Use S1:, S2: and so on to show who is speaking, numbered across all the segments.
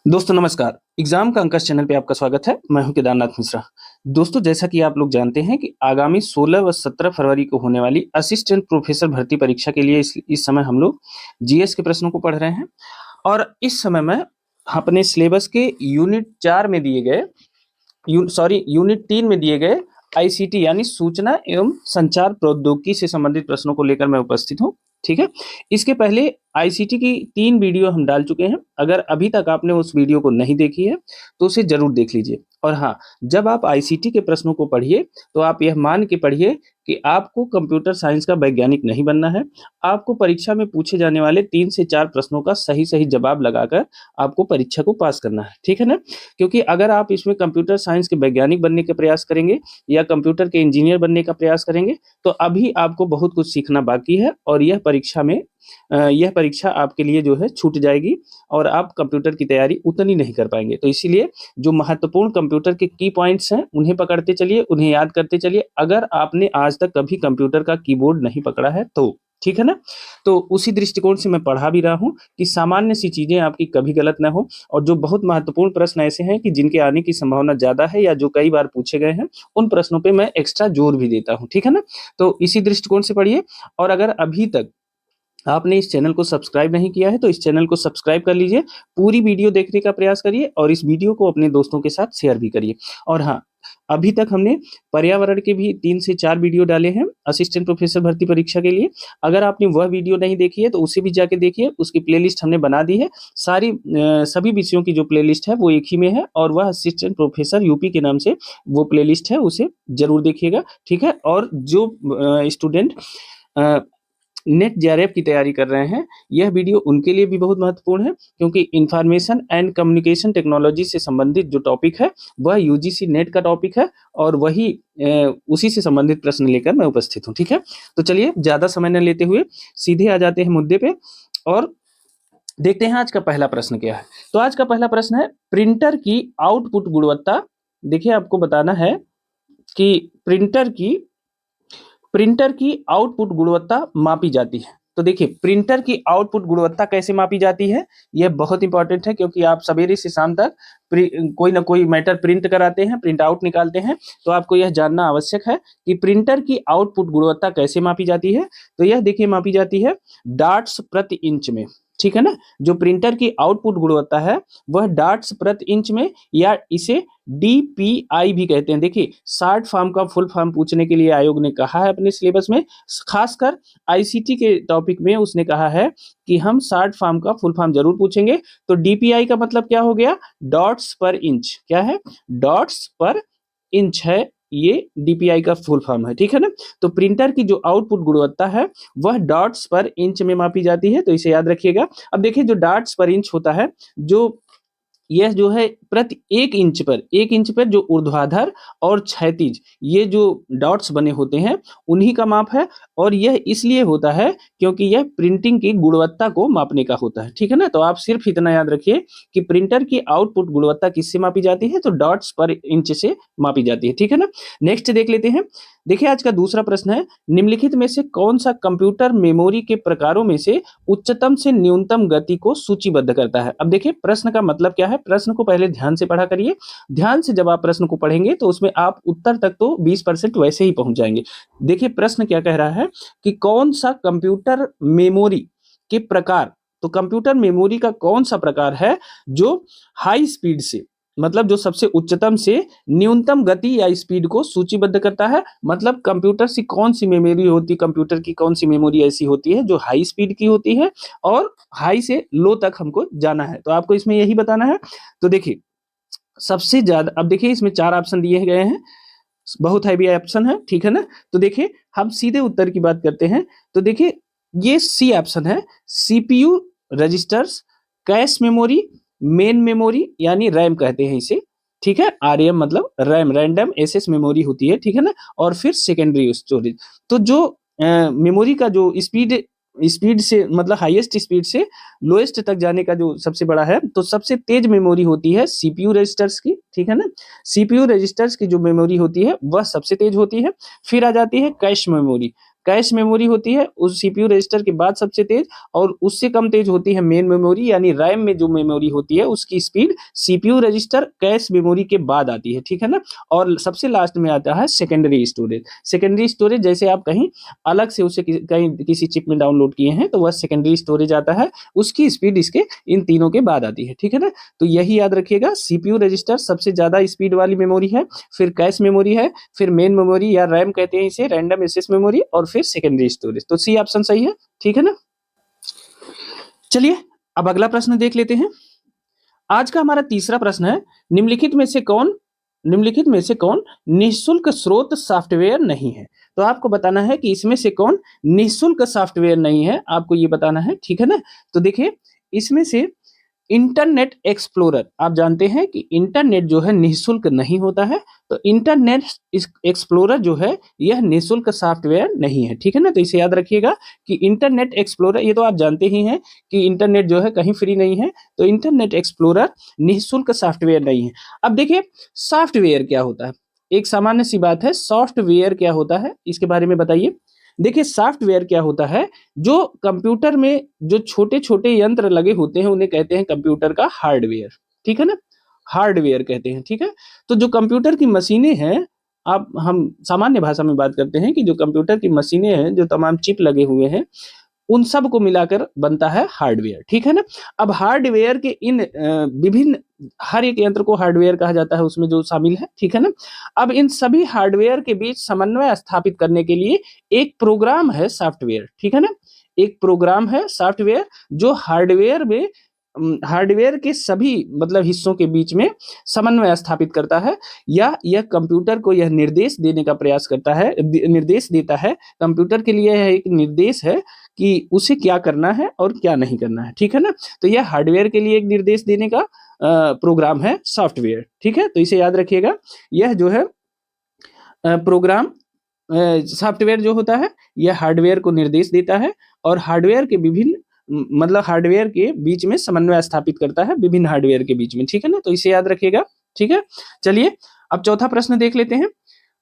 S1: दोस्तों नमस्कार। एग्जाम का अंकस चैनल पे आपका स्वागत है। मैं हूं केदारनाथ मिश्रा। दोस्तों जैसा कि आप लोग जानते हैं कि आगामी 16 व 17 फरवरी को होने वाली असिस्टेंट प्रोफेसर भर्ती परीक्षा के लिए इस समय हम लोग जीएस के प्रश्नों को पढ़ रहे हैं और इस समय मैं अपने सिलेबस के यूनिट 4 में दिए गए यूनिट 3 में दिए गए आईसीटी यानी सूचना एवं संचार प्रौद्योगिकी से संबंधित प्रश्नों को लेकर मैं उपस्थित हूँ। ठीक है, इसके पहले आईसीटी की 3 वीडियो हम डाल चुके हैं। अगर अभी तक आपने उस वीडियो को नहीं देखी है तो उसे जरूर देख लीजिए। और हाँ, जब आप आईसीटी के प्रश्नों को पढ़िए तो आप यह मान के पढ़िए कि आपको कंप्यूटर साइंस का वैज्ञानिक नहीं बनना है। आपको परीक्षा में पूछे जाने वाले 3 से 4 प्रश्नों का सही सही जवाब लगाकर आपको परीक्षा को पास करना है। ठीक है ना? क्योंकि अगर आप इसमें कंप्यूटर साइंस के वैज्ञानिक बनने का प्रयास करेंगे या कंप्यूटर के इंजीनियर बनने का प्रयास करेंगे तो अभी आपको बहुत कुछ सीखना बाकी है और यह परीक्षा आपके लिए जो है छूट जाएगी और आप कंप्यूटर की तैयारी उतनी नहीं कर पाएंगे। तो इसीलिए जो महत्वपूर्ण कंप्यूटर के की पॉइंट्स हैं उन्हें पकड़ते चलिए, उन्हें याद करते चलिए। अगर आपने आज तक कभी कंप्यूटर का कीबोर्ड नहीं पकड़ा है तो ठीक है ना? तो उसी दृष्टिकोण से मैं पढ़ा भी रहा हूँ कि सामान्य सी चीजें आपकी कभी गलत ना हो और जो बहुत महत्वपूर्ण प्रश्न ऐसे हैं कि जिनके आने की संभावना ज्यादा है या जो कई बार पूछे गए हैं उन प्रश्नों पे मैं एक्स्ट्रा जोर भी देता हूँ। ठीक है ना? तो इसी दृष्टिकोण से पढ़िए। और अगर अभी तक आपने इस चैनल को सब्सक्राइब नहीं किया है तो इस चैनल को सब्सक्राइब कर लीजिए, पूरी वीडियो देखने का प्रयास करिए और इस वीडियो को अपने दोस्तों के साथ शेयर भी करिए। और हाँ, अभी तक हमने पर्यावरण के भी 3 से 4 वीडियो डाले हैं असिस्टेंट प्रोफेसर भर्ती परीक्षा के लिए। अगर आपने वह वीडियो नहीं देखी है तो उसे भी जाके देखिए, उसकी प्लेलिस्ट हमने बना दी है। सभी विषयों की जो प्लेलिस्ट है वो एक ही में है और वह असिस्टेंट प्रोफेसर यूपी के नाम से वो प्लेलिस्ट है, उसे जरूर देखिएगा। ठीक है? और जो स्टूडेंट नेट जेआरएफ की तैयारी कर रहे हैं, यह वीडियो उनके लिए भी बहुत महत्वपूर्ण है क्योंकि इंफॉर्मेशन एंड कम्युनिकेशन टेक्नोलॉजी से संबंधित जो टॉपिक है वह यूजीसी नेट का टॉपिक है और उसी से संबंधित प्रश्न लेकर मैं उपस्थित हूँ। ठीक है, तो चलिए ज़्यादा समय न लेते हुए सीधे आ जाते हैं मुद्दे पे और देखते हैं आज का पहला प्रश्न क्या है। तो आज का पहला प्रश्न है, प्रिंटर की आउटपुट गुणवत्ता। देखिए, आपको बताना है कि प्रिंटर की आउटपुट गुणवत्ता मापी जाती है। तो देखिए, प्रिंटर की आउटपुट गुणवत्ता कैसे मापी जाती है, यह बहुत इंपॉर्टेंट है क्योंकि आप सवेरे से शाम तक कोई ना कोई मैटर प्रिंट कराते हैं, प्रिंट आउट निकालते हैं, तो आपको यह जानना आवश्यक है कि प्रिंटर की आउटपुट गुणवत्ता कैसे मापी जाती है। तो यह देखिए मापी जाती है डॉट्स प्रति इंच में। ठीक है ना? जो प्रिंटर की आउटपुट गुणवत्ता है वह डॉट्स प्रति इंच में या इसे डीपीआई भी कहते हैं। देखिए, शॉर्ट फॉर्म का फुल फॉर्म पूछने के लिए आयोग ने कहा है अपने सिलेबस में, खासकर आईसीटी के टॉपिक में उसने कहा है कि हम शॉर्ट फॉर्म का फुल फॉर्म जरूर पूछेंगे। तो डीपीआई का मतलब क्या हो गया? डॉट्स पर इंच। क्या है? डॉट्स पर इंच है, ये डीपीआई का फुल फॉर्म है। ठीक है ना? तो प्रिंटर की जो आउटपुट गुणवत्ता है वह डॉट्स पर इंच में मापी जाती है, तो इसे याद रखिएगा। अब देखिए, जो डॉट्स पर इंच होता है, यह जो है प्रति 1 इंच पर जो ऊर्ध्वाधर और क्षैतिज ये जो डॉट्स बने होते हैं उन्हीं का माप है और यह इसलिए होता है क्योंकि यह प्रिंटिंग की गुणवत्ता को मापने का होता है। ठीक है ना? तो आप सिर्फ इतना याद रखिए कि प्रिंटर की आउटपुट गुणवत्ता किससे मापी जाती है? तो डॉट्स पर इंच से मापी जाती है। ठीक है ना? नेक्स्ट देख लेते हैं। देखिए, आज का दूसरा प्रश्न है, निम्नलिखित में से कौन सा कंप्यूटर मेमोरी के प्रकारों में से उच्चतम से न्यूनतम गति को सूचीबद्ध करता है? अब देखिए, प्रश्न का मतलब क्या है, प्रश्न को पहले ध्यान से पढ़ा करिए। ध्यान से जब आप प्रश्न को पढ़ेंगे तो उसमें आप उत्तर तक तो 20% वैसे ही पहुंच जाएंगे। देखिए, प्रश्न क्या कह रहा है कि कौन सा कंप्यूटर मेमोरी के प्रकार, तो कंप्यूटर मेमोरी का कौन सा प्रकार है जो हाई स्पीड से, मतलब जो सबसे उच्चतम से न्यूनतम गति या स्पीड को सूचीबद्ध करता है। मतलब कंप्यूटर की कौन सी मेमोरी होती है, कंप्यूटर की कौन सी मेमोरी ऐसी होती है जो हाई स्पीड की होती है और हाई से लो तक हमको जाना है, तो आपको इसमें यही बताना है। तो देखिए, सबसे ज्यादा, अब देखिए इसमें 4 ऑप्शन दिए गए हैं, बहुत हैवी ऑप्शन है। ठीक है ना? तो देखिए, हम सीधे उत्तर की बात करते हैं। तो देखिए, ये सी ऑप्शन है, CPU registers, cache memory, main memory यानी रैम कहते हैं इसे। ठीक है? आरएम मतलब रैम, रैंडम एक्सेस मेमोरी होती है। ठीक है ना? और फिर सेकेंडरी स्टोरेज। तो जो मेमोरी का जो स्पीड से, मतलब हाईएस्ट स्पीड से लोएस्ट तक जाने का जो सबसे बड़ा है, तो सबसे तेज मेमोरी होती है सीपीयू रजिस्टर्स की। ठीक है ना? सीपीयू रजिस्टर्स की जो मेमोरी होती है वह सबसे तेज होती है। फिर आ जाती है कैश मेमोरी। कैश मेमोरी होती है उस सीपीयू रजिस्टर के बाद सबसे तेज, और उससे कम तेज होती है मेन मेमोरी, यानी रैम में जो मेमोरी होती है उसकी speed CPU register cache memory के बाद आती है, ठीक है ना। और सबसे लास्ट में आता है सेकेंडरी स्टोरेज। सेकेंडरी स्टोरेज जैसे आप कहीं अलग से उसे कहीं किसी चिप में डाउनलोड किए हैं तो वह सेकेंडरी स्टोरेज आता है, उसकी स्पीड इसके इन तीनों के बाद आती है, ठीक है ना। तो यही याद रखिएगा, सीपीयू रजिस्टर सबसे ज्यादा स्पीड वाली मेमोरी है, फिर कैश मेमोरी है, फिर मेन मेमोरी या रैम कहते हैं इसे, रैंडम एक्सेस मेमोरी, और फिर सेकेंडरी स्टोरेज। तो सी ऑप्शन सही है, ठीक है ना। चलिए अब अगला प्रश्न देख लेते हैं। आज का हमारा तीसरा प्रश्न है, निम्नलिखित में से कौन निःशुल्क स्रोत सॉफ्टवेयर नहीं है। तो आपको बताना है कि इसमें से कौन निःशुल्क सॉफ्टवेयर नहीं है, आपको ये बताना है, ठीक है ना। तो देखिए इसमें से इंटरनेट एक्सप्लोरर, आप जानते हैं कि इंटरनेट जो है निःशुल्क नहीं होता है, तो इंटरनेट एक्सप्लोरर जो है यह निःशुल्क सॉफ्टवेयर नहीं है, ठीक है ना। तो इसे याद रखिएगा कि इंटरनेट एक्सप्लोरर, ये तो आप जानते ही हैं कि इंटरनेट जो है कहीं फ्री नहीं है, तो इंटरनेट एक्सप्लोरर निःशुल्क सॉफ्टवेयर नहीं है। अब देखिए सॉफ्टवेयर क्या होता है, एक सामान्य सी बात है, सॉफ्टवेयर क्या होता है इसके बारे में बताइए। देखिए सॉफ्टवेयर क्या होता है, जो कंप्यूटर में जो छोटे छोटे यंत्र लगे होते हैं उन्हें कहते हैं कंप्यूटर का हार्डवेयर, ठीक है ना, हार्डवेयर कहते हैं, ठीक है। तो जो कंप्यूटर की मशीनें हैं, आप हम सामान्य भाषा में बात करते हैं कि जो कंप्यूटर की मशीनें हैं, जो तमाम चिप लगे हुए हैं, उन सब को मिलाकर बनता है हार्डवेयर, ठीक है ना। अब हार्डवेयर के इन विभिन्न, हर एक यंत्र को हार्डवेयर कहा जाता है उसमें जो शामिल है, ठीक है ना। अब इन सभी हार्डवेयर के बीच समन्वय स्थापित करने के लिए एक प्रोग्राम है सॉफ्टवेयर, ठीक है ना। एक प्रोग्राम है सॉफ्टवेयर जो हार्डवेयर के सभी मतलब हिस्सों के बीच में समन्वय स्थापित करता है, या यह कंप्यूटर को यह निर्देश देने का प्रयास करता है, निर्देश देता है, कंप्यूटर के लिए यह एक निर्देश है कि उसे क्या करना है और क्या नहीं करना है, ठीक है ना। तो यह हार्डवेयर के लिए एक निर्देश देने का प्रोग्राम है सॉफ्टवेयर, ठीक है। तो इसे याद रखिएगा, यह जो है प्रोग्राम सॉफ्टवेयर जो होता है यह हार्डवेयर को निर्देश देता है, और हार्डवेयर के विभिन्न मतलब हार्डवेयर के बीच में समन्वय स्थापित करता है विभिन्न हार्डवेयर के बीच में, ठीक है ना। तो इसे याद रखिएगा, ठीक है। चलिए अब चौथा प्रश्न देख लेते हैं।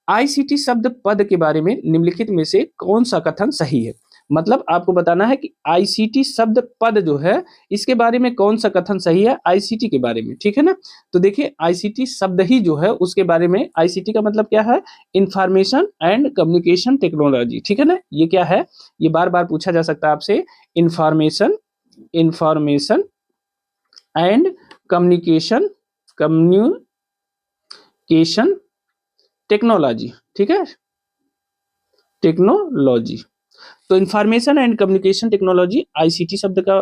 S1: आईसीटी शब्द पद के बारे में निम्नलिखित में से कौन सा कथन सही है। मतलब आपको बताना है कि आईसीटी शब्द पद जो है इसके बारे में कौन सा कथन सही है आईसीटी के बारे में, ठीक है ना। तो देखिए आईसीटी शब्द ही जो है उसके बारे में, आईसीटी का मतलब क्या है, इंफॉर्मेशन एंड कम्युनिकेशन टेक्नोलॉजी, ठीक है ना। ये क्या है, ये बार बार पूछा जा सकता है आपसे, इंफॉर्मेशन एंड कम्युनिकेशन टेक्नोलॉजी, ठीक है, टेक्नोलॉजी। तो information and communication technology ICT शब्द का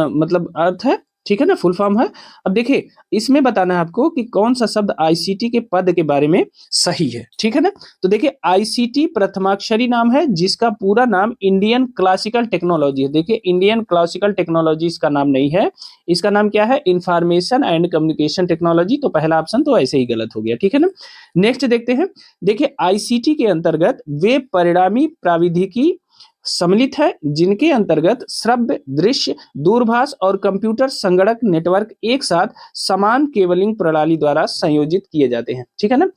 S1: मतलब अर्थ है, ठीक है ना, फुल फॉर्म है। अब देखिए इसमें बताना है आपको कि कौन सा शब्द आईसीटी के पद के बारे में सही है, ठीक है ना। तो देखिए आईसीटी प्रथमाक्षरी नाम है जिसका पूरा नाम इंडियन क्लासिकल टेक्नोलॉजी है। देखिए इंडियन क्लासिकल टेक्नोलॉजी इसका नाम नहीं है, इसका नाम क्या है, इंफॉर्मेशन एंड कम्युनिकेशन टेक्नोलॉजी। तो पहला ऑप्शन तो ऐसे ही गलत हो गया, ठीक है ना। नेक्स्ट देखते हैं। देखिए आईसीटी के अंतर्गत वे परिणामी प्राविधिकी सम्मिलित है जिनके अंतर्गत श्रव्य, दृश्य, दूरभाष और कंप्यूटर संगणक नेटवर्क एक साथ समान केबलिंग प्रणाली द्वारा संयोजित किए जाते हैं, ठीक है ना।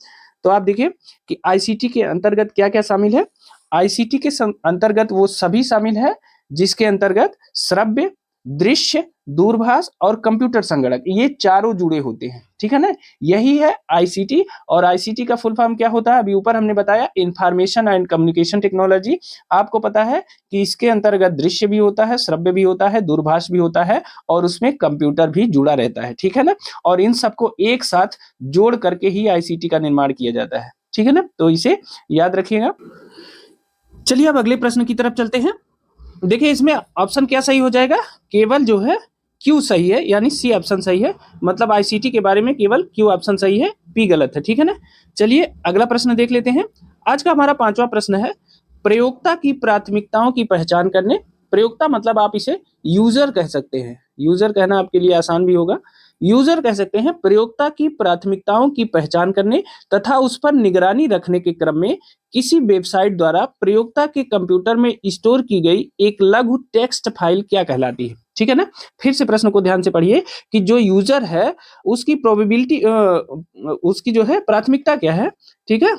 S1: तो आप देखिए कि आईसीटी के अंतर्गत क्या क्या शामिल है। आईसीटी के अंतर्गत वो सभी शामिल है जिसके अंतर्गत श्रव्य, दृश्य, दूरभाष और कंप्यूटर संगणक ये चारों जुड़े होते हैं, ठीक है ना। यही है आईसीटी। और आईसीटी का फुल फॉर्म क्या होता है, अभी ऊपर हमने बताया, इंफॉर्मेशन एंड कम्युनिकेशन टेक्नोलॉजी। आपको पता है कि इसके अंतर्गत दृश्य भी होता है, श्रव्य भी होता है, दूरभाष भी होता है, और उसमें कंप्यूटर भी जुड़ा रहता है, ठीक है ना। और इन सबको एक साथ जोड़ करके ही आईसीटी का निर्माण किया जाता है, ठीक है ना। तो इसे याद रखिएगा। चलिए अब अगले प्रश्न की तरफ चलते हैं। देखिए इसमें ऑप्शन क्या सही हो जाएगा, केवल जो है क्यू सही है, यानी सी ऑप्शन सही है। मतलब आईसीटी के बारे में केवल क्यू ऑप्शन सही है, पी गलत है, ठीक है ना। चलिए अगला प्रश्न देख लेते हैं। आज का हमारा पांचवा प्रश्न है, प्रयोक्ता की प्राथमिकताओं की पहचान करने। प्रयोक्ता मतलब आप इसे यूजर कह सकते हैं, यूजर कहना आपके लिए आसान भी होगा, यूजर कह सकते हैं। प्रयोक्ता की प्राथमिकताओं की पहचान करने तथा उस पर निगरानी रखने के क्रम में किसी वेबसाइट द्वारा प्रयोक्ता के कंप्यूटर में स्टोर की गई एक लघु टेक्स्ट फाइल क्या कहलाती है, ठीक है ना। फिर से प्रश्न को ध्यान से पढ़िए कि जो यूजर है उसकी प्रोबेबिलिटी, उसकी जो है प्राथमिकता क्या है, ठीक है,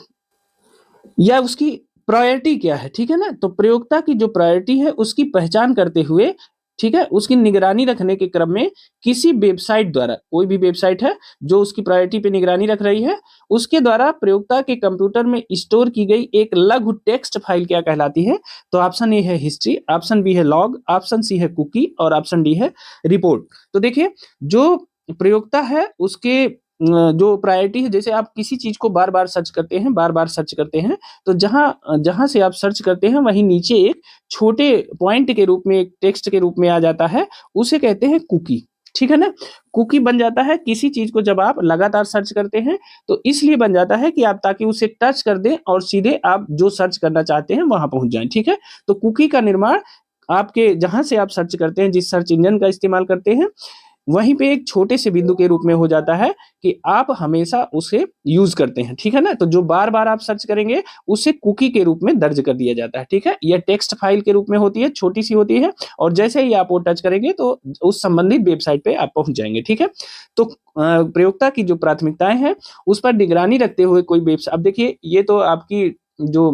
S1: या उसकी प्रायोरिटी क्या है, ठीक है ना। तो प्रयोक्ता की जो प्रायोरिटी है उसकी पहचान करते हुए, ठीक है, उसकी निगरानी रखने के क्रम में किसी वेबसाइट द्वारा, कोई भी वेबसाइट है जो उसकी प्रायोरिटी पे निगरानी रख रही है, उसके द्वारा प्रयोक्ता के कंप्यूटर में स्टोर की गई एक लघु टेक्स्ट फाइल क्या कहलाती है। तो ऑप्शन ए है हिस्ट्री, ऑप्शन बी है लॉग, ऑप्शन सी है कुकी और ऑप्शन डी है रिपोर्ट। तो देखिए, जो प्रयोक्ता है उसके जो प्रायोरिटी है, जैसे आप किसी चीज को बार बार सर्च करते हैं, बार बार सर्च करते हैं, तो जहां जहां से आप सर्च करते हैं वहीं नीचे एक छोटे पॉइंट के रूप में, एक टेक्स्ट के रूप में आ जाता है, उसे कहते हैं कुकी, ठीक है ना। कुकी बन जाता है किसी चीज को जब आप लगातार सर्च करते हैं, तो इसलिए बन जाता है कि आप ताकि उसे टच कर दें और सीधे आप जो सर्च करना चाहते हैं वहां पहुंच जाएं, ठीक है। तो कुकी का निर्माण आपके जहां से आप सर्च करते हैं, जिस सर्च इंजन का इस्तेमाल करते हैं, वहीं पे एक छोटे से बिंदु के रूप में हो जाता है कि आप हमेशा उसे यूज करते हैं, ठीक है ना। तो जो बार बार आप सर्च करेंगे उसे कुकी के रूप में दर्ज कर दिया जाता है, ठीक है। यह टेक्स्ट फाइल के रूप में होती है, छोटी सी होती है, और जैसे ही आप वो टच करेंगे तो उस संबंधित वेबसाइट पे आप पहुंच जाएंगे, ठीक है। तो प्रयोक्ता की जो प्राथमिकताएं हैं उस पर निगरानी रखते हुए कोई वेबसाइट, अब देखिए ये तो आपकी जो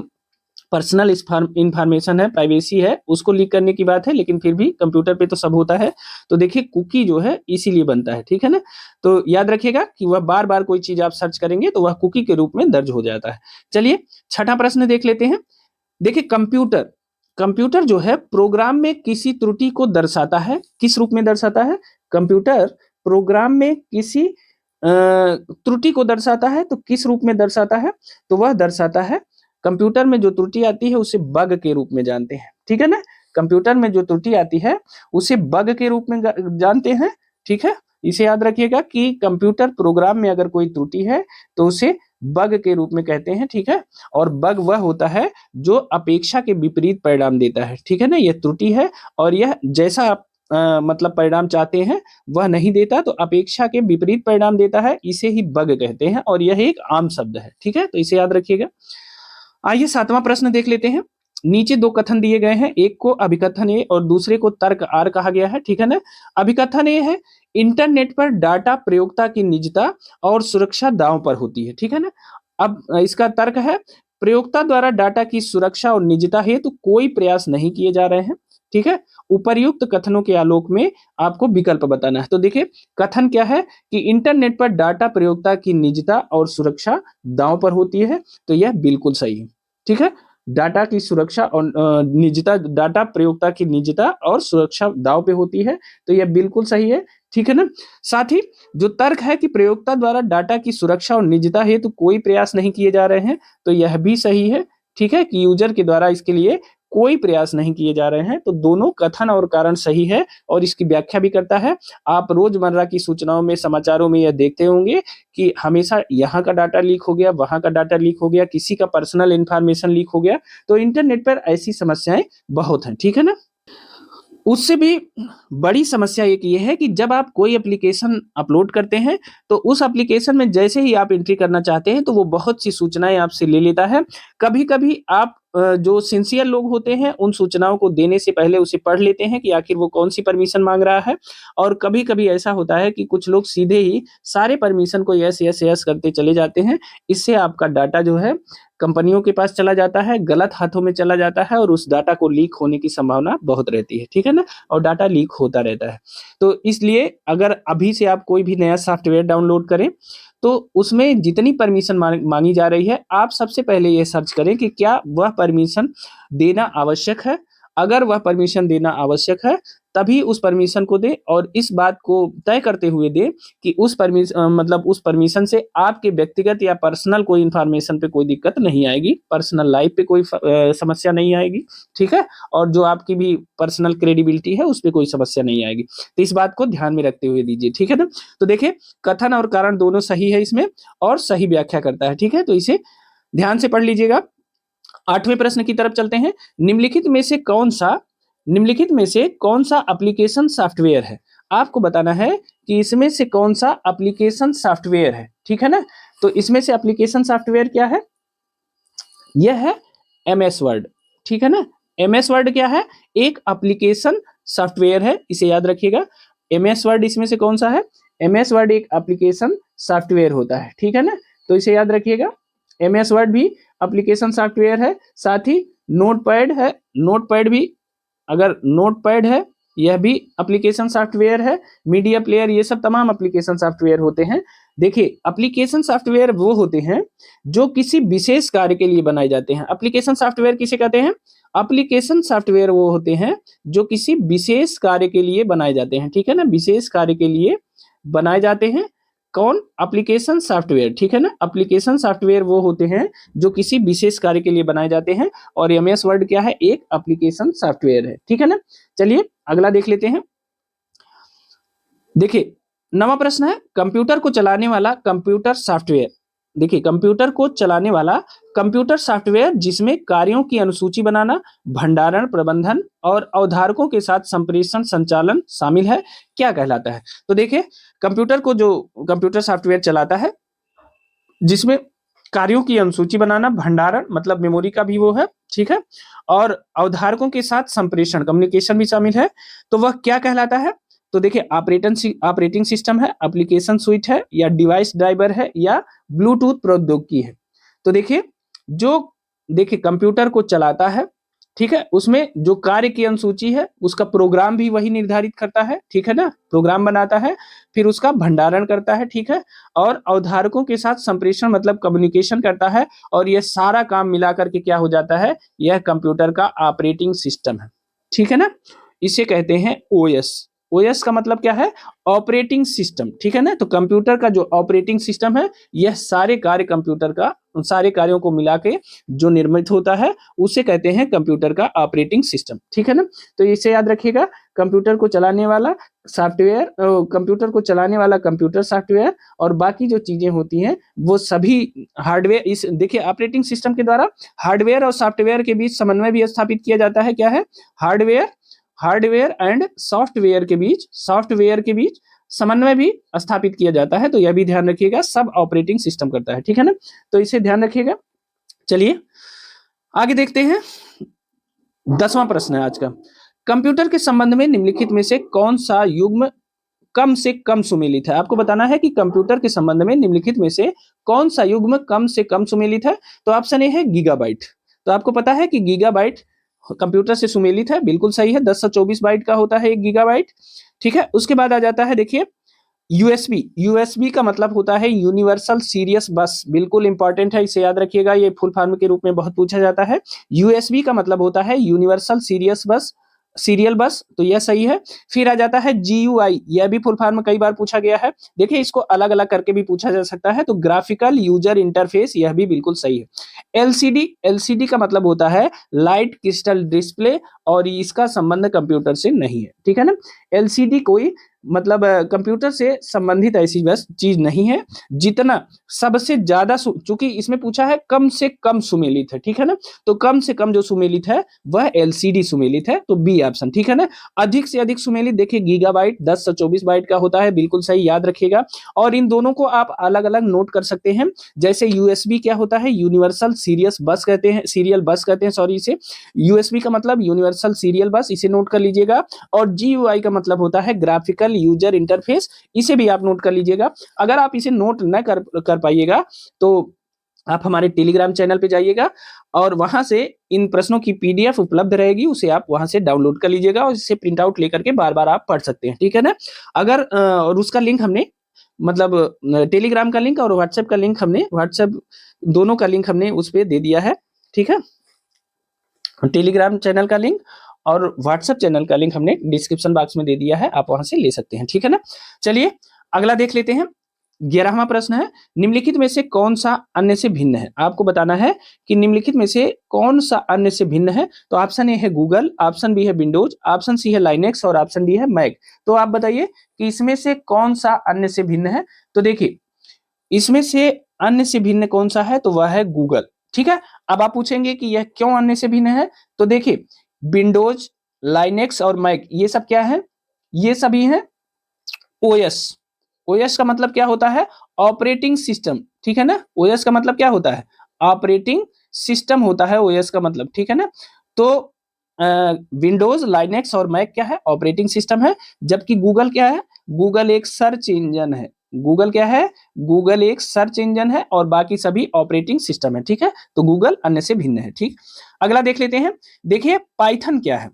S1: पर्सनल इंफॉर्मेशन है, प्राइवेसी है, उसको लीक करने की बात है, लेकिन फिर भी कंप्यूटर पे तो सब होता है। तो देखिए कुकी जो है इसीलिए बनता है, ठीक है ना। तो याद रखिएगा कि वह बार बार कोई चीज आप सर्च करेंगे तो वह कुकी के रूप में दर्ज हो जाता है। चलिए छठा प्रश्न देख लेते हैं। देखिए कंप्यूटर कंप्यूटर जो है प्रोग्राम में किसी त्रुटि को दर्शाता है, किस रूप में दर्शाता है। कंप्यूटर प्रोग्राम में किसी त्रुटि को दर्शाता है, तो किस रूप में दर्शाता है। तो वह दर्शाता है, कंप्यूटर में जो त्रुटि आती है उसे बग के रूप में जानते हैं, ठीक है ना। कंप्यूटर में जो त्रुटि आती है उसे बग के रूप में जानते हैं, ठीक है। इसे याद रखिएगा कि कंप्यूटर प्रोग्राम में अगर कोई त्रुटि है तो उसे बग के रूप में कहते हैं, ठीक है। और बग वह होता है जो अपेक्षा के विपरीत परिणाम देता है, ठीक है ना। यह त्रुटि है और यह जैसा आप मतलब परिणाम चाहते हैं वह नहीं देता, तो अपेक्षा के विपरीत परिणाम देता है, इसे ही बग कहते हैं और यह एक आम शब्द है, ठीक है। तो इसे याद रखिएगा। आइए सातवां प्रश्न देख लेते हैं। नीचे दो कथन दिए गए हैं, एक को अभिकथन ए और दूसरे को तर्क आर कहा गया है, ठीक है ना। अभिकथन ए है, इंटरनेट पर डाटा प्रयोक्ता की निजता और सुरक्षा दांव पर होती है, ठीक है ना। अब इसका तर्क है, प्रयोक्ता द्वारा डाटा की सुरक्षा और निजता हेतु कोई प्रयास नहीं किए जा रहे हैं, ठीक है। उपर्युक्त कथनों के आलोक में आपको विकल्प बताना है। तो देखिए कथन क्या है कि इंटरनेट पर डाटा प्रयोक्ता की निजता और सुरक्षा दांव पर होती है, तो यह बिल्कुल सही है, ठीक है। डाटा की सुरक्षा और निजता, डाटा प्रयोक्ता की निजता और सुरक्षा दांव पे होती है, तो यह बिल्कुल सही है, ठीक है ना। साथ ही जो तर्क है कि प्रयोक्ता द्वारा डाटा की सुरक्षा और निजता हेतु कोई प्रयास नहीं किए जा रहे हैं, तो यह भी सही है, ठीक है, कि यूजर के द्वारा इसके लिए कोई प्रयास नहीं किए जा रहे हैं। तो दोनों कथन और कारण सही है और इसकी व्याख्या भी करता है। आप रोजमर्रा की सूचनाओं में, समाचारों में यह देखते होंगे कि हमेशा यहाँ का डाटा लीक हो गया, वहां का डाटा लीक हो गया, किसी का पर्सनल इंफॉर्मेशन लीक हो गया। तो इंटरनेट पर ऐसी समस्याएं बहुत हैं, ठीक है ना। उससे भी बड़ी समस्या एक ये है कि जब आप कोई एप्लीकेशन अपलोड करते हैं तो उस एप्लीकेशन में जैसे ही आप एंट्री करना चाहते हैं तो वो बहुत सी सूचनाएं आपसे ले लेता है। कभी कभी आप जो सिंसियर लोग होते हैं उन सूचनाओं को देने से पहले उसे पढ़ लेते हैं कि आखिर वो कौन सी परमिशन मांग रहा है। और कभी कभी ऐसा होता है कि कुछ लोग सीधे ही सारे परमिशन को यस यस यस करते चले जाते हैं। इससे आपका डाटा जो है कंपनियों के पास चला जाता है, गलत हाथों में चला जाता है और उस डाटा को लीक होने की संभावना बहुत रहती है, ठीक है ना। और डाटा लीक होता रहता है। तो इसलिए अगर अभी से आप कोई भी नया सॉफ्टवेयर डाउनलोड करें तो उसमें जितनी परमिशन मांगी जा रही है, आप सबसे पहले ये सर्च करें कि क्या वह परमिशन देना आवश्यक है। अगर वह परमिशन देना आवश्यक है तभी उस परमिशन को दे, और इस बात को तय करते हुए दे कि उस परमिशन मतलब उस परमिशन से आपके व्यक्तिगत या पर्सनल कोई इंफॉर्मेशन पे कोई दिक्कत नहीं आएगी, पर्सनल लाइफ पे कोई समस्या नहीं आएगी, ठीक है। और जो आपकी भी पर्सनल क्रेडिबिलिटी है उस पर कोई समस्या नहीं आएगी। तो इस बात को ध्यान में रखते हुए दीजिए, ठीक है ना। तो देखिए कथन और कारण दोनों सही है इसमें और सही व्याख्या करता है, ठीक है। तो इसे ध्यान से पढ़ लीजिएगा। आठवें प्रश्न की तरफ चलते हैं। निम्नलिखित में से कौन सा एप्लीकेशन सॉफ्टवेयर है। आपको बताना है कि इसमें से कौन सा एप्लीकेशन सॉफ्टवेयर है, ठीक है ना। तो इसमें से एप्लीकेशन सॉफ्टवेयर क्या है, यह है एमएस वर्ड, ठीक है ना। एमएस वर्ड क्या है, एक एप्लीकेशन सॉफ्टवेयर है, इसे याद रखिएगा। एमएस वर्ड इसमें से कौन सा है, एमएस वर्ड एक एप्लीकेशन सॉफ्टवेयर होता है, ठीक है ना। तो इसे याद रखिएगा, MS वर्ड भी एप्लीकेशन सॉफ्टवेयर है, साथ ही नोटपैड है, नोटपैड भी अगर नोटपैड है यह भी एप्लीकेशन सॉफ्टवेयर है, मीडिया प्लेयर, ये सब तमाम एप्लीकेशन सॉफ्टवेयर होते हैं। देखिए एप्लीकेशन सॉफ्टवेयर वो होते हैं जो किसी विशेष कार्य के लिए बनाए जाते हैं। एप्लीकेशन सॉफ्टवेयर किसे कहते हैं? एप्लीकेशन सॉफ्टवेयर वो होते हैं जो किसी विशेष कार्य के लिए बनाए जाते हैं, ठीक है ना, विशेष कार्य के लिए बनाए जाते हैं। कौन? एप्लीकेशन सॉफ्टवेयर, ठीक है ना। एप्लीकेशन सॉफ्टवेयर वो होते हैं जो किसी विशेष कार्य के लिए बनाए जाते हैं, और MS वर्ड क्या है? एक एप्लीकेशन सॉफ्टवेयर है, ठीक है ना। चलिए अगला देख लेते हैं। देखिए 9वां प्रश्न है, कंप्यूटर को चलाने वाला कंप्यूटर सॉफ्टवेयर। देखिए कंप्यूटर को चलाने वाला कंप्यूटर सॉफ्टवेयर जिसमें कार्यों की अनुसूची बनाना, भंडारण, प्रबंधन और अवधारकों के साथ संप्रेषण संचालन शामिल है, क्या कहलाता है? तो देखिए कंप्यूटर को जो कंप्यूटर सॉफ्टवेयर चलाता है जिसमें कार्यों की अनुसूची बनाना, भंडारण मतलब मेमोरी का भी वो है, ठीक है, और अवधारकों के साथ संप्रेषण कम्युनिकेशन भी शामिल है, तो वह क्या कहलाता है? तो देखिए ऑपरेटिंग सिस्टम है, एप्लीकेशन स्विट है, या डिवाइस ड्राइवर है, या ब्लूटूथ प्रौद्योगिकी है। तो देखिए कंप्यूटर को चलाता है, ठीक है, उसमें जो कार्य की अनुसूची है उसका प्रोग्राम भी वही निर्धारित करता है, ठीक है ना, प्रोग्राम बनाता है, फिर उसका भंडारण करता है, ठीक है, और अवधारकों के साथ संप्रेषण मतलब कम्युनिकेशन करता है, और यह सारा काम मिलाकर के क्या हो जाता है? यह कंप्यूटर का ऑपरेटिंग सिस्टम है, ठीक है ना। इसे कहते हैं OS। OS का मतलब क्या है? ऑपरेटिंग सिस्टम, ठीक है ना। तो कंप्यूटर का जो ऑपरेटिंग सिस्टम है यह सारे कार्य कंप्यूटर का, सारे कार्यों को मिला के जो निर्मित होता है उसे कहते हैं कंप्यूटर का ऑपरेटिंग सिस्टम, ठीक है ना। तो इसे याद रखिएगा, कंप्यूटर को चलाने वाला सॉफ्टवेयर, कंप्यूटर को चलाने वाला कंप्यूटर सॉफ्टवेयर, और बाकी जो चीजें होती हैं वो सभी हार्डवेयर, इस देखिए ऑपरेटिंग सिस्टम के द्वारा हार्डवेयर और सॉफ्टवेयर के बीच समन्वय भी स्थापित किया जाता है। क्या है? हार्डवेयर एंड सॉफ्टवेयर के बीच समन्वय भी स्थापित किया जाता है, तो यह भी ध्यान रखिएगा, सब ऑपरेटिंग सिस्टम करता है, ठीक है ना, तो इसे ध्यान रखिएगा। चलिए आगे देखते हैं, 10वां प्रश्न है आज का। कंप्यूटर के संबंध में निम्नलिखित में से कौन सा युग्म कम से कम सुमेलित है? आपको बताना है कि कंप्यूटर के संबंध में निम्नलिखित में से कौन सा युग्म कम से कम सुमेलित है। तो ऑप्शन ए है गीगाबाइट। तो आपको पता है कि गीगाबाइट कंप्यूटर से सुमेलित है, बिल्कुल सही है, 1024 बाइट का होता है 1 गीगाबाइट, ठीक है। उसके बाद आ जाता है देखिए यूएसबी का मतलब होता है यूनिवर्सल सीरियस बस, बिल्कुल इंपॉर्टेंट है, इसे याद रखिएगा, ये फुल फॉर्म के रूप में बहुत पूछा जाता है। यूएसबी का मतलब होता है यूनिवर्सल सीरियल बस, तो यह सही है। फिर आ जाता है GUI, यह भी फुल फॉर्म कई बार पूछा गया है, देखिए इसको अलग अलग करके भी पूछा जा सकता है, तो ग्राफिकल यूजर इंटरफेस, यह भी बिल्कुल सही है। LCD का मतलब होता है लाइट क्रिस्टल डिस्प्ले, और इसका संबंध कंप्यूटर से नहीं है, ठीक है ना। LCD कोई मतलब कंप्यूटर से संबंधित ऐसी बस चीज नहीं है, जितना सबसे ज्यादा, चूंकि इसमें पूछा है कम से कम सुमेलित है, ठीक है ना, तो कम से कम जो सुमेलित है वह LCD सुमेलित है, तो बी ऑप्शन, ठीक है ना। अधिक से अधिक सुमेलित देखिए गीगाबाइट 1024 बाइट का होता है, बिल्कुल सही, याद रखिएगा। और इन दोनों को आप अलग अलग नोट कर सकते हैं, जैसे USB क्या होता है? यूनिवर्सल सीरियल बस कहते हैं, सॉरी, इसे USB का मतलब यूनिवर्सल सीरियल बस, इसे नोट कर लीजिएगा। और GUI का मतलब होता है ग्राफिकल यूजर इंटरफेस, इसे भी आप नोट कर लीजिएगा। अगर आप इसे नोट न कर पाइएगा तो आप हमारे टेलीग्राम चैनल पे जाइएगा, और वहां से इन प्रश्नों की PDF उपलब्ध रहेगी, उसे आप वहां से डाउनलोड कर लीजिएगा, और इसे प्रिंट आउट लेकर के बार बार आप पढ़ सकते हैं, ठीक है ना। अगर और उसका लिंक हमने मतलब टेलीग्राम का लिंक और व्हाट्सएप का लिंक हमने दोनों का लिंक हमने उस पर दे दिया है, ठीक है। टेलीग्राम चैनल का लिंक और व्हाट्सएप चैनल का लिंक हमने डिस्क्रिप्शन बॉक्स में दे दिया है, आप वहां से ले सकते हैं, ठीक है ना। चलिए अगला देख लेते हैं, 11वां प्रश्न है, निम्नलिखित में से कौन सा अन्य से भिन्न है? आपको बताना है कि निम्नलिखित में से कौन सा अन्य से भिन्न है। तो ऑप्शन ए है गूगल, ऑप्शन बी है विंडोज, ऑप्शन सी है लाइनेक्स, और ऑप्शन डी है मैक। तो आप बताइए कि इसमें से कौन सा अन्य से भिन्न है। तो देखिए इसमें से अन्य से भिन्न कौन सा है? तो वह है गूगल, ठीक है। अब आप पूछेंगे कि यह क्यों अन्य से भिन्न है? तो देखिए विंडोज, लाइनेक्स और मैक, ये सब क्या है? ये सभी हैं OS। OS का मतलब क्या होता है? ऑपरेटिंग सिस्टम, ठीक है ना। OS का मतलब क्या होता है? ऑपरेटिंग सिस्टम होता है OS का मतलब, ठीक है ना। तो विंडोज, लाइनेक्स और मैक क्या है? ऑपरेटिंग सिस्टम है। जबकि गूगल क्या है? गूगल एक सर्च इंजन है, गूगल क्या है? गूगल एक सर्च इंजन है और बाकी सभी ऑपरेटिंग सिस्टम है, ठीक है। तो गूगल अन्य से भिन्न है, ठीक। अगला देख लेते हैं। देखिए पाइथन क्या है?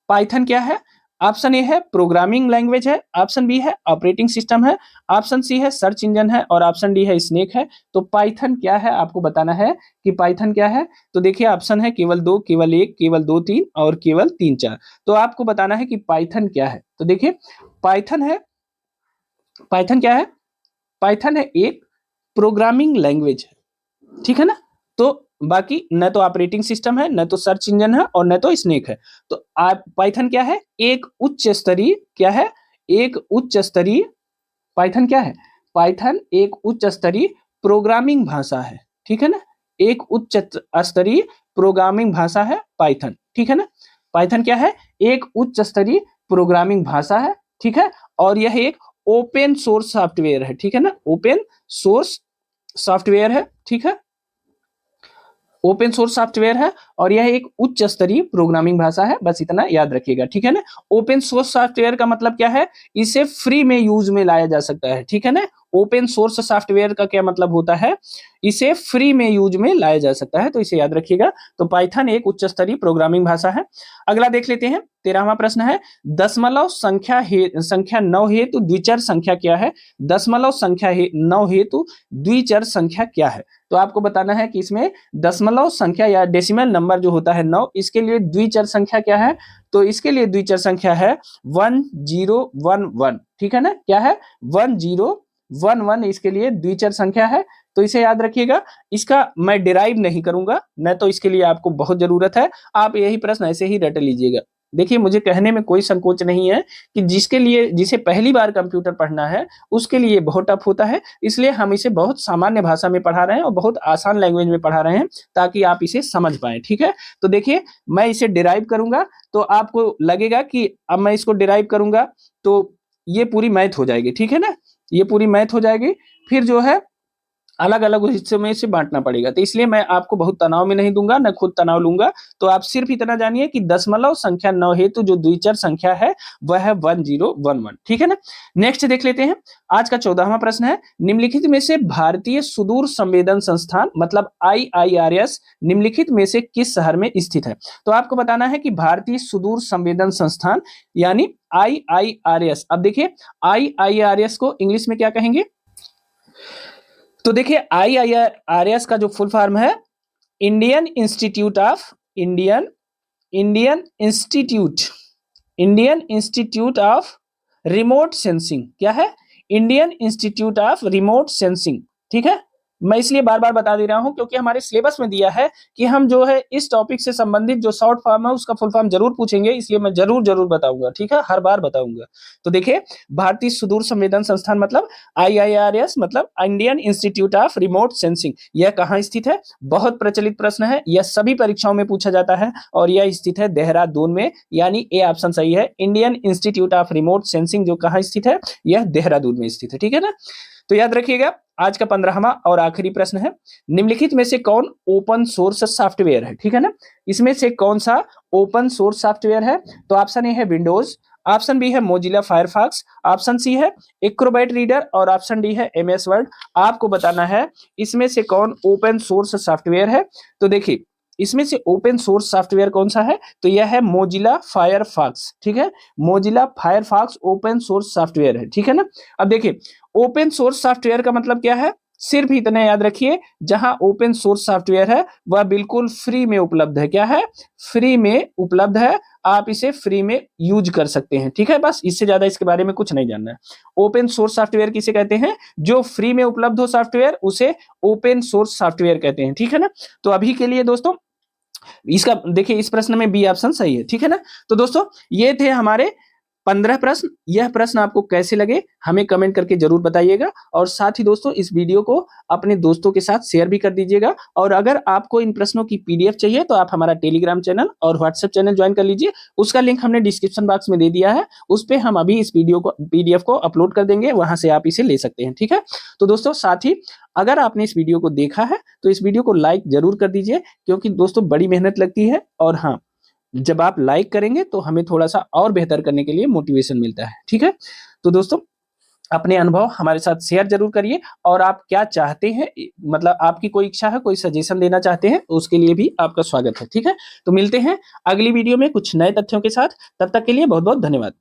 S1: पाइथन क्या है? ऑप्शन ए है प्रोग्रामिंग लैंग्वेज है, ऑप्शन बी है ऑपरेटिंग सिस्टम है, ऑप्शन सी है सर्च इंजन है और ऑप्शन डी है स्नेक है। तो पाइथन क्या है आपको बताना है कि पाइथन क्या है। तो देखिए ऑप्शन है केवल दो, केवल एक, केवल दो तीन और केवल तीन चार। तो आपको बताना है कि पाइथन क्या है। तो देखिए पाइथन है, पाइथन क्या है? पाइथन है एक प्रोग्रामिंग लैंग्वेज है, ठीक है ना। तो बाकी न तो ऑपरेटिंग सिस्टम है, न तो सर्च इंजन है और न तो स्नेक है। तो आप पाइथन क्या है? एक उच्च स्तरीय क्या है? एक उच्च स्तरीय पाइथन क्या है? पाइथन एक उच्च स्तरीय प्रोग्रामिंग भाषा है, ठीक है ना। एक उच्च स्तरीय प्रोग्रामिंग भाषा है पाइथन, ठीक है ना। पाइथन क्या है? एक उच्च स्तरीय प्रोग्रामिंग भाषा है, ठीक है। और यह एक ओपन सोर्स सॉफ्टवेयर है, ठीक है ना। ओपन सोर्स सॉफ्टवेयर है, ठीक है। ओपन सोर्स सॉफ्टवेयर है और यह एक उच्च स्तरीय प्रोग्रामिंग भाषा है, बस इतना याद रखिएगा, ठीक है ना। ओपन सोर्स सॉफ्टवेयर का मतलब क्या है? इसे फ्री में यूज में लाया जा सकता है, ठीक है ना। ओपन सोर्स सॉफ्टवेयर का क्या मतलब होता है? इसे फ्री में यूज में लाया जा सकता है, तो इसे याद रखिएगा। तो पाइथन एक उच्च स्तरीय प्रोग्रामिंग भाषा है। अगला देख लेते हैं। 13वां प्रश्न है दशमलव संख्या 9 हेतु द्विचर संख्या क्या है? दशमलव संख्या 9 हेतु द्विचर संख्या क्या है? तो आपको बताना है कि इसमें दशमलव संख्या या डेसिमल नंबर जो होता है 9, इसके लिए द्विचर संख्या क्या है? तो इसके लिए द्विचर संख्या है 1011, ठीक है ना। क्या है? 1011 इसके लिए द्विचर संख्या है। तो इसे याद रखिएगा। इसका मैं डिराइव नहीं करूंगा, न तो इसके लिए आपको बहुत जरूरत है, आप यही प्रश्न ऐसे ही रट लीजिएगा। देखिए मुझे कहने में कोई संकोच नहीं है कि जिसके लिए जिसे पहली बार कंप्यूटर पढ़ना है उसके लिए बहुत टफ होता है, इसलिए हम इसे बहुत सामान्य भाषा में पढ़ा रहे हैं और बहुत आसान लैंग्वेज में पढ़ा रहे हैं ताकि आप इसे समझ पाए, ठीक है। तो देखिए मैं इसे डिराइव करूंगा तो आपको लगेगा कि अब मैं इसको डिराइव करूंगा तो ये पूरी मैथ हो जाएगी, ठीक है ना। ये पूरी मैथ हो जाएगी, फिर जो है अलग अलग हिस्सों में इसे बांटना पड़ेगा। तो इसलिए मैं आपको बहुत तनाव में नहीं दूंगा, न खुद तनाव लूंगा। तो आप सिर्फ इतना जानिए कि दशमलव संख्या 9 हेतु जो द्विचर संख्या है वह है 1011, ठीक है ना। नेक्स्ट देख लेते हैं। आज का 14वां प्रश्न है निम्नलिखित में से भारतीय सुदूर संवेदन संस्थान मतलब IIRS निम्नलिखित में से किस शहर में स्थित है? तो आपको बताना है कि भारतीय सुदूर संवेदन संस्थान यानी IIRS। अब देखिए IIRS को इंग्लिश में क्या कहेंगे? तो देखिए IIRS का जो फुल फॉर्म है Indian institute of Indian Indian institute Indian institute of remote sensing. क्या है? Indian institute of remote sensing, ठीक है। मैं इसलिए बार बार बता दे रहा हूं क्योंकि हमारे सिलेबस में दिया है कि हम जो है इस टॉपिक से संबंधित जो शॉर्ट फॉर्म है उसका फुल फॉर्म जरूर पूछेंगे, इसलिए मैं जरूर जरूर बताऊंगा, ठीक है, हर बार बताऊंगा। तो देखिए भारतीय सुदूर संवेदन संस्थान मतलब IIRS मतलब Indian institute of remote sensing, यह कहाँ स्थित है? बहुत प्रचलित प्रश्न है, यह सभी परीक्षाओं में पूछा जाता है और यह स्थित है देहरादून में, यानी ए ऑप्शन सही है। Indian institute of remote sensing जो कहाँ स्थित है? यह देहरादून में स्थित है, ठीक है ना। तो याद रखिएगा। आज का 15वां और आखिरी प्रश्न है निम्नलिखित में से कौन ओपन सोर्स सॉफ्टवेयर है? ठीक है ना। इसमें से कौन सा ओपन सोर्स सॉफ्टवेयर है? तो ऑप्शन ए है विंडोज, ऑप्शन बी है मोजिला फायरफॉक्स, ऑप्शन सी है एक्रोबैट रीडर और ऑप्शन डी है MS वर्ड। आपको बताना है इसमें से कौन ओपन सोर्स सॉफ्टवेयर है। तो देखिए इसमें से ओपन सोर्स सॉफ्टवेयर कौन सा है? तो यह है मोजिला फायरफॉक्स, ठीक है। Mozilla Firefox open source software है, ठीक है ना। अब देखिए ओपन सोर्स सॉफ्टवेयर का मतलब क्या है? सिर्फ इतना याद रखिए, जहां ओपन सोर्स सॉफ्टवेयर है वह बिल्कुल फ्री में उपलब्ध है। क्या है? फ्री में उपलब्ध है, आप इसे फ्री में यूज कर सकते हैं, ठीक है। बस इससे ज्यादा इसके बारे में कुछ नहीं जानना है। ओपन सोर्स सॉफ्टवेयर किसे कहते हैं? जो फ्री में उपलब्ध हो सॉफ्टवेयर उसे ओपन सोर्स सॉफ्टवेयर कहते हैं, ठीक है ना। तो अभी के लिए दोस्तों इसका देखिए इस प्रश्न में बी ऑप्शन सही है, ठीक है ना। तो दोस्तों ये थे हमारे 15 प्रश्न। यह प्रश्न आपको कैसे लगे हमें कमेंट करके जरूर बताइएगा और साथ ही दोस्तों इस वीडियो को अपने दोस्तों के साथ शेयर भी कर दीजिएगा। और अगर आपको इन प्रश्नों की PDF चाहिए तो आप हमारा टेलीग्राम चैनल और व्हाट्सएप चैनल ज्वाइन कर लीजिए, उसका लिंक हमने डिस्क्रिप्शन बॉक्स में दे दिया है। उस पर हम अभी इस वीडियो को PDF को अपलोड कर देंगे, वहां से आप इसे ले सकते हैं, ठीक है। तो दोस्तों साथ ही अगर आपने इस वीडियो को देखा है तो इस वीडियो को लाइक जरूर कर दीजिए, क्योंकि दोस्तों बड़ी मेहनत लगती है और हाँ जब आप लाइक करेंगे तो हमें थोड़ा सा और बेहतर करने के लिए मोटिवेशन मिलता है, ठीक है। तो दोस्तों अपने अनुभव हमारे साथ शेयर जरूर करिए और आप क्या चाहते हैं, मतलब आपकी कोई इच्छा है, कोई सजेशन देना चाहते हैं, उसके लिए भी आपका स्वागत है। ठीक है, तो मिलते हैं अगली वीडियो में कुछ नए तथ्यों के साथ। तब तक के लिए बहुत बहुत धन्यवाद।